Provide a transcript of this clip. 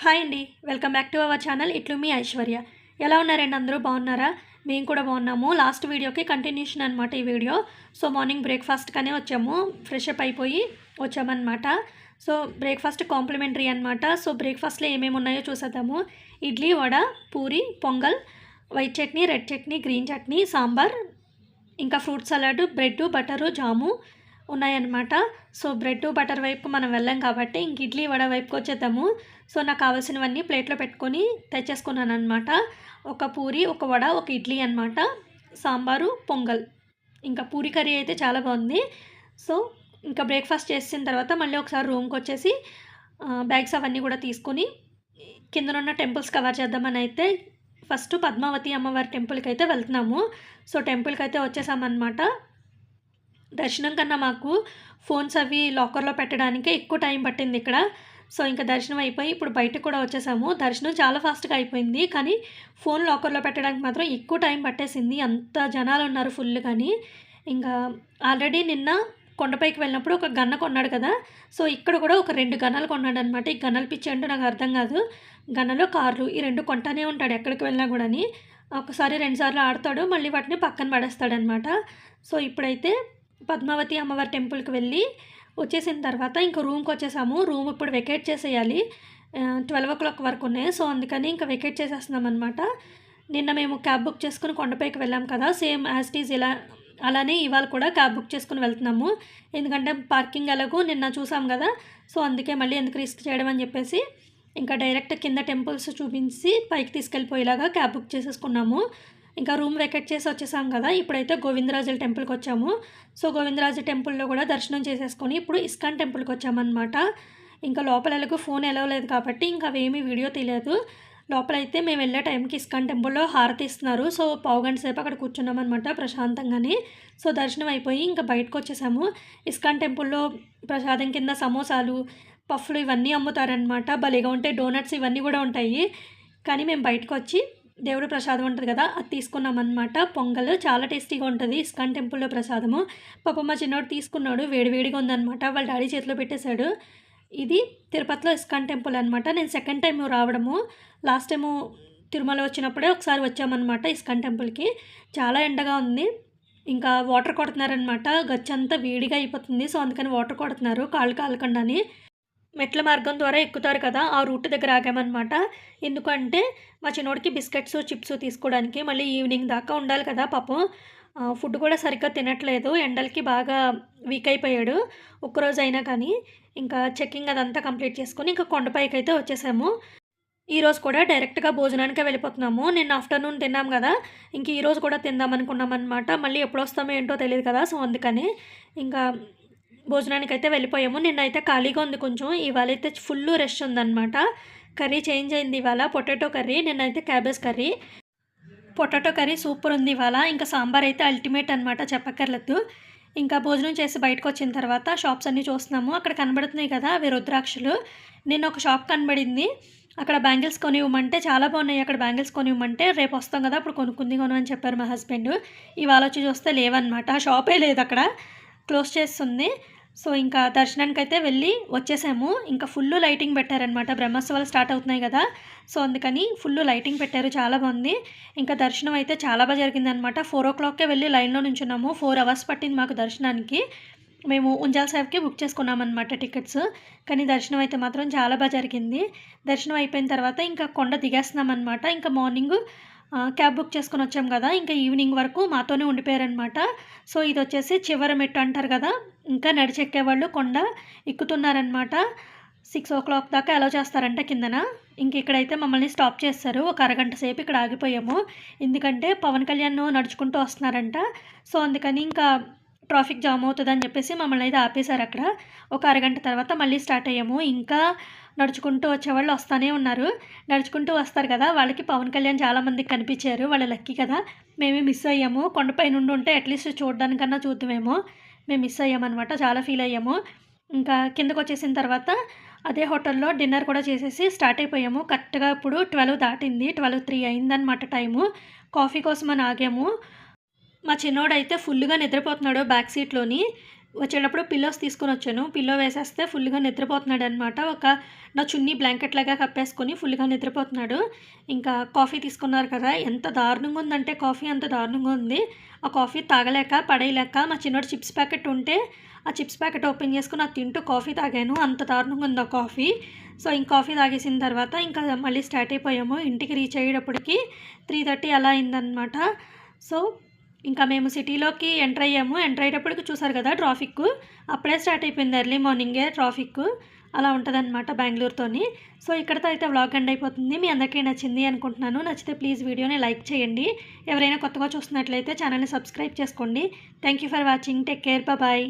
Hi అండి. Welcome back to our channel ఇట్లు మీ ఐశ్వర్య. ఎలా ఉన్నారండి? అందరూ బాగున్నారా? మేము కూడా బాగున్నాము. లాస్ట్ వీడియోకి కంటిన్యూషన్ అనమాట ఈ వీడియో. సో మార్నింగ్ బ్రేక్ఫాస్ట్కనే వచ్చాము. ఫ్రెష్ అప్ అయిపోయి వచ్చామన్నమాట. సో బ్రేక్ఫాస్ట్ కాంప్లిమెంటరీ అనమాట. సో బ్రేక్ఫాస్ట్లో ఏమేమి ఉన్నాయో చూసేద్దాము. Idli, vada, puri, pongal, white chutney, red chutney, green chutney, sambar, ఇంకా ఫ్రూట్ సలాడ్, బ్రెడ్, బటరు, జాము ఉన్నాయన్నమాట. సో బ్రెడ్ బటర్ వైపు మనం వెళ్ళాం కాబట్టి ఇంక ఇడ్లీ వడ వైపుకి వచ్చేద్దాము. సో నాకు కావాల్సినవన్నీ ప్లేట్లో పెట్టుకొని తెచ్చేసుకున్నాను అనమాట. ఒక పూరి, ఒక వడ, ఒక ఇడ్లీ అనమాట, సాంబారు, పొంగల్, ఇంకా పూరి కర్రీ అయితే చాలా బాగుంది. సో ఇంకా బ్రేక్ఫాస్ట్ చేసిన తర్వాత మళ్ళీ ఒకసారి రూమ్కి వచ్చేసి బ్యాగ్స్ అవన్నీ కూడా తీసుకొని కిందనున్న టెంపుల్స్ కవర్ చేద్దామని అయితే ఫస్ట్ పద్మావతి అమ్మవారి టెంపుల్కి అయితే వెళ్తున్నాము. సో టెంపుల్కి అయితే వచ్చేసామన్నమాట. దర్శనం కన్నా మాకు ఫోన్స్ అవి లాకర్లో పెట్టడానికే ఎక్కువ టైం పట్టింది ఇక్కడ. సో ఇంకా దర్శనం అయిపోయి ఇప్పుడు బయటకు కూడా వచ్చేసాము. దర్శనం చాలా ఫాస్ట్గా అయిపోయింది, కానీ ఫోన్ లాకర్లో పెట్టడానికి మాత్రం ఎక్కువ టైం పట్టేసింది. అంత జనాలు ఉన్నారు ఫుల్. కానీ ఇంకా ఆల్రెడీ నిన్న కొండపైకి వెళ్ళినప్పుడు ఒక గన్న కొన్నాడు కదా, సో ఇక్కడ కూడా ఒక 2 గన్నలు కొన్నాడు అనమాట. ఈ గన్నలు పిచ్చి అంటే నాకు అర్థం కాదు. గన్నలు, కార్లు ఈ 2 కొంటానే ఉంటాడు ఎక్కడికి వెళ్ళినా కూడాని. ఒకసారి 2 సార్లు ఆడతాడు, మళ్ళీ వాటిని పక్కన పడేస్తాడనమాట. సో ఇప్పుడైతే పద్మావతి అమ్మవారి టెంపుల్కి వెళ్ళి వచ్చేసిన తర్వాత ఇంకా రూమ్కి వచ్చేసాము. రూమ్ ఇప్పుడు వెకేట్ చేసేయాలి. 12 o'clock వరకు ఉన్నాయి. సో అందుకని ఇంకా వెకేట్ చేసేస్తున్నాం అనమాట. నిన్న మేము క్యాబ్ బుక్ చేసుకుని కొండపైకి వెళ్ళాం కదా, సేమ్ యాజ్ టీజ్ అలానే ఇవాళ కూడా క్యాబ్ బుక్ చేసుకుని వెళ్తున్నాము. ఎందుకంటే పార్కింగ్ ఎలాగో నిన్న చూసాం కదా, సో అందుకే మళ్ళీ ఎందుకు రిస్క్ చేయడం అని చెప్పేసి ఇంకా డైరెక్ట్ కింద టెంపుల్స్ చూపించి పైకి తీసుకెళ్ళిపోయేలాగా క్యాబ్ బుక్ చేసేసుకున్నాము. ఇంకా రూమ్ వెకెట్ చేసి వచ్చేసాం కదా, ఇప్పుడైతే గోవిందరాజుల టెంపుల్కి వచ్చాము. సో గోవిందరాజు టెంపుల్లో కూడా దర్శనం చేసేసుకొని ఇప్పుడు ఇస్కాన్ టెంపుల్కి వచ్చామన్నమాట. ఇంకా లోపల ఎలాగో ఫోన్ ఎలవలేదు కాబట్టి ఇంకా అవేమీ వీడియో తెలియదు. లోపలైతే మేము వెళ్ళే టైంకి ఇస్కాన్ టెంపుల్లో హారతి ఇస్తున్నారు. సో పావుగంట సేపు అక్కడ కూర్చున్నామన్నమాట ప్రశాంతంగానే. సో దర్శనం అయిపోయి ఇంకా బయటకు వచ్చేసాము. ఇస్కాన్ టెంపుల్లో ప్రసాదం కింద సమోసాలు, పఫ్లు ఇవన్నీ అమ్ముతారనమాట. భలేగా ఉంటాయి. డోనట్స్ ఇవన్నీ కూడా ఉంటాయి. కానీ మేము బయటకు వచ్చి దేవుడు ప్రసాదం ఉంటుంది కదా, అది తీసుకున్నామన్నమాట. పొంగల్ చాలా టేస్టీగా ఉంటుంది ఇస్కాన్ టెంపుల్లో ప్రసాదము. పాపం మా చిన్నోడు తీసుకున్నాడు, వేడివేడిగా ఉందన్నమాట. వాళ్ళ డాడీ చేతిలో పెట్టేశాడు. ఇది తిరుపతిలో ఇస్కాన్ టెంపుల్ అనమాట. నేను సెకండ్ టైం రావడము. లాస్ట్ టైము తిరుమల వచ్చినప్పుడే ఒకసారి వచ్చామన్నమాట ఇస్కాన్ టెంపుల్కి. చాలా ఎండగా ఉంది. ఇంకా వాటర్ కొడుతున్నారనమాట. గచ్చంతా వేడిగా అయిపోతుంది. సో అందుకని వాటర్ కొడుతున్నారు కాళ్ళు కాలకుండాని. మెట్ల మార్గం ద్వారా ఎక్కుతారు కదా, ఆ రూట్ దగ్గర ఆగామన్నమాట. ఎందుకంటే మా చిన్నోడికి బిస్కెట్స్, చిప్స్ తీసుకోవడానికి. మళ్ళీ ఈవినింగ్ దాకా ఉండాలి కదా పాపం. ఫుడ్ కూడా సరిగ్గా తినట్లేదు, ఎండలకి బాగా వీక్ అయిపోయాడు. ఒక్కరోజు అయినా కానీ ఇంకా చెక్కింగ్ అదంతా కంప్లీట్ చేసుకొని ఇంకా కొండపైకి అయితే వచ్చేసాము. ఈరోజు కూడా డైరెక్ట్గా భోజనానికే వెళ్ళిపోతున్నాము. నిన్న ఆఫ్టర్నూన్ తిన్నాం కదా, ఇంక ఈరోజు కూడా తిందాం అనుకున్నాం అనమాట. మళ్ళీ ఎప్పుడు వస్తామో ఏంటో తెలియదు కదా, సో అందుకని ఇంకా భోజనానికి అయితే వెళ్ళిపోయాము. నిన్నైతే ఖాళీగా ఉంది కొంచెం. ఇవాళ అయితే ఫుల్ రష్ ఉందన్నమాట. కర్రీ చేంజ్ అయింది ఇవాళ. పొటాటో కర్రీ, నిన్నైతే cabbage curry. Potato curry super ఉంది ఇవాళ. ఇంకా సాంబార్ అయితే అల్టిమేట్ అనమాట, చెప్పక్కర్లేదు. ఇంకా భోజనం చేసి బయటకు వచ్చిన తర్వాత షాప్స్ అన్నీ చూస్తున్నాము. అక్కడ కనబడుతున్నాయి కదా అవి రుద్రాక్షలు. నిన్న ఒక షాప్ కనబడింది, అక్కడ బ్యాంగిల్స్ కొనివ్వమంటే చాలా బాగున్నాయి. అక్కడ బ్యాంగిల్స్ కొనివ్వమంటే రేపు వస్తాం కదా అప్పుడు కొను అని చెప్పారు మా హస్బెండ్. ఇవాళ వచ్చి చూస్తే లేవన్నమాట. ఆ షాపే లేదు, అక్కడ క్లోజ్ చేస్తుంది. సో ఇంకా దర్శనానికి అయితే వెళ్ళి వచ్చేసాము. ఇంకా ఫుల్ లైటింగ్ పెట్టారనమాట. బ్రహ్మోత్సవాలు స్టార్ట్ అవుతున్నాయి కదా, సో అందుకని ఫుల్ లైటింగ్ పెట్టారు, చాలా బాగుంది. ఇంకా దర్శనం అయితే చాలా బాగా జరిగిందనమాట. 4 o'clockకే వెళ్ళి లైన్లో నుంచున్నాము. 4 hours పట్టింది మాకు దర్శనానికి. మేము ఉంజాల సేవకి బుక్ చేసుకున్నామన్నమాట టికెట్స్. కానీ దర్శనం అయితే మాత్రం చాలా బాగా జరిగింది. దర్శనం అయిపోయిన తర్వాత ఇంకా కొండ దిగేస్తున్నామన్నమాట. ఇంకా మార్నింగ్ క్యాబ్ బుక్ చేసుకొని వచ్చాం కదా, ఇంకా ఈవినింగ్ వరకు మాతోనే ఉండిపోయారనమాట. సో ఇది వచ్చేసి చివరి మెట్టు అంటారు కదా, ఇంకా నడిచెక్కేవాళ్ళు కొండ ఎక్కుతున్నారనమాట. 6 o'clock దాకా అలౌ చేస్తారంట కిందన. ఇంక ఇక్కడైతే మమ్మల్ని స్టాప్ చేస్తారు. ఒక అరగంట సేపు ఇక్కడ ఆగిపోయాము. ఎందుకంటే పవన్ కళ్యాణ్ నడుచుకుంటూ వస్తున్నారంట. సో అందుకని ఇంకా ట్రాఫిక్ జామ్ అవుతుందని చెప్పేసి మమ్మల్ని అయితే ఆపేశారు అక్కడ. ఒక అరగంట తర్వాత మళ్ళీ స్టార్ట్ అయ్యాము. ఇంకా నడుచుకుంటూ వచ్చేవాళ్ళు వస్తూనే ఉన్నారు. నడుచుకుంటూ వస్తారు కదా, వాళ్ళకి పవన్ కళ్యాణ్ చాలామందికి కనిపించారు. వాళ్ళ లక్కీ కదా, మేమే మిస్ అయ్యాము. కొండపై నుండి ఉంటే అట్లీస్ట్ చూడడానికన్నా చూద్దామేమో, మేము మిస్ అయ్యామన్నమాట. చాలా ఫీల్ అయ్యాము. ఇంకా కిందకు వచ్చేసిన తర్వాత అదే హోటల్లో డిన్నర్ కూడా చేసేసి స్టార్ట్ అయిపోయాము. కరెక్ట్గా ఇప్పుడు 12 దాటింది, 12:03 అయిందనమాట టైము. కాఫీ కోసం అని ఆగాము. మా చిన్నోడైతే ఫుల్గా నిద్రపోతున్నాడు బ్యాక్ సీట్లోని. వచ్చేటప్పుడు పిల్లోస్ తీసుకొని వచ్చాను. పిల్లో వేసేస్తే ఫుల్‌గా నిద్రపోతున్నాడు అనమాట. నా చున్నీ బ్లాంకెట్ లాగా కప్పేసుకొని ఫుల్‌గా నిద్రపోతున్నాడు. ఇంకా కాఫీ తీసుకున్నారు కదా! ఎంత దారుణంగా ఉందంటే కాఫీ అంత దారుణంగా ఉంది. ఆ కాఫీ తాగలేక, పడేయలేక మా చిన్నోడు చిప్స్ ప్యాకెట్ ఉంటే ఆ చిప్స్ ప్యాకెట్ ఓపెన్ చేసుకొని అది తింటూ కాఫీ తాగాను. అంత దారుణంగా ఉంది ఆ కాఫీ. సో, ఇంక కాఫీ తాగేసిన తర్వాత ఇంకా మళ్ళీ స్టార్ట్ అయిపోయాము. ఇంటికి రీచ్ అయ్యేటప్పటికి 3:30 అలా అయిందనమాట. సో, ఇంకా మేము సిటీలోకి ఎంటర్ అయ్యాము. ఎంటర్ అయ్యేటప్పటికి చూసారు కదా ట్రాఫిక్కు. అప్పుడే స్టార్ట్ అయిపోయింది ఎర్లీ మార్నింగే ట్రాఫిక్కు. అలా ఉంటదనమాట బెంగుళూరుతోని. సో, ఇక్కడితో అయితే వ్లాగ్ ఎండ్ అయిపోతుంది. మీ అందరికీ నచ్చింది అనుకుంటున్నాను. నచ్చితే ప్లీజ్ వీడియోని లైక్ చేయండి. ఎవరైనా కొత్తగా చూస్తున్నట్లయితే ఛానల్‌ని సబ్స్క్రైబ్ చేసుకోండి. Thank you for watching. Take care. Bye.